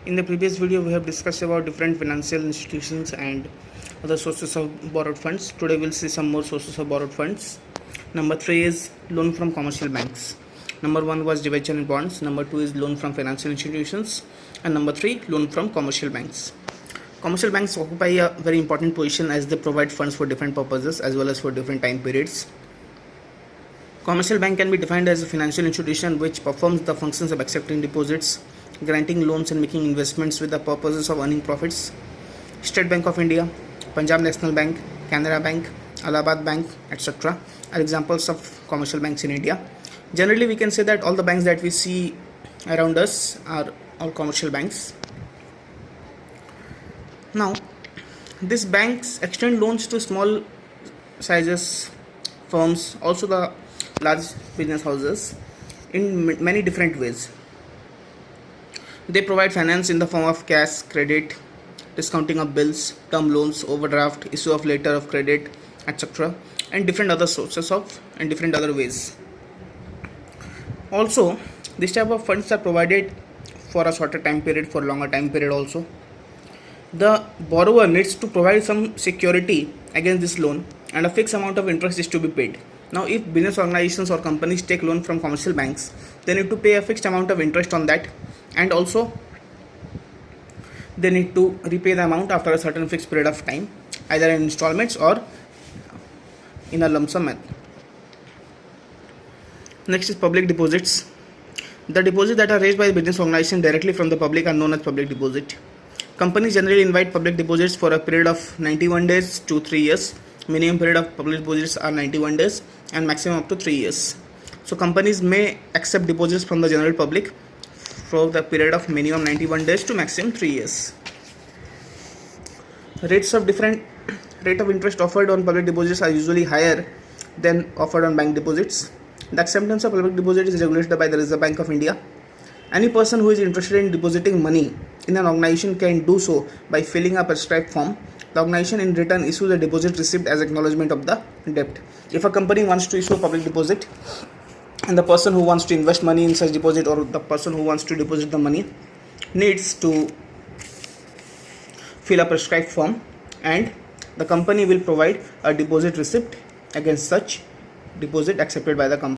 In the previous video, we have discussed about different financial institutions and other sources of borrowed funds. Today, we'll see some more sources of borrowed funds. Number 3 is loan from commercial banks. Number 1 was debenture and bonds. Number 2 is loan from financial institutions. And number 3, loan from commercial banks. Commercial banks occupy a very important position as they provide funds for different purposes as well as for different time periods. Commercial bank can be defined as a financial institution which performs the functions of accepting deposits, granting loans and making investments with the purposes of earning profits. State Bank of India, Punjab National Bank, Canara Bank, Allahabad Bank, etc. are examples of commercial banks in India. Generally, we can say that all the banks that we see around us are all commercial banks. Now, these banks extend loans to small sizes firms, also the large business houses, in many different ways. They provide finance in the form of cash, credit, discounting of bills, term loans, overdraft, issue of letter of credit, etc. and different other sources of and different other ways. Also, this type of funds are provided for a shorter time period, for longer time period also. The borrower needs to provide some security against this loan and a fixed amount of interest is to be paid. Now, if business organizations or companies take loan from commercial banks, they need to pay a fixed amount of interest on that, and also they need to repay the amount after a certain fixed period of time, either in installments or in a lump sum method. Next is public deposits. The deposits that are raised by the business organization directly from the public are known as public deposit. Companies generally invite public deposits for a period of 91 days to 3 years. Minimum period of public deposits are 91 days and maximum up to 3 years. So companies may accept deposits from the general public for the period of minimum 91 days to maximum 3 years. Rate of interest offered on public deposits are usually higher than offered on bank deposits. The acceptance of public deposit is regulated by the Reserve Bank of India. Any person who is interested in depositing money in an organization can do so by filling a prescribed form. The organization in return issues a deposit receipt as acknowledgement of the debt. If a company wants to issue a public deposit, and the person who wants to invest money in such deposit or the person who wants to deposit the money needs to fill a prescribed form, and the company will provide a deposit receipt against such deposit accepted by the company.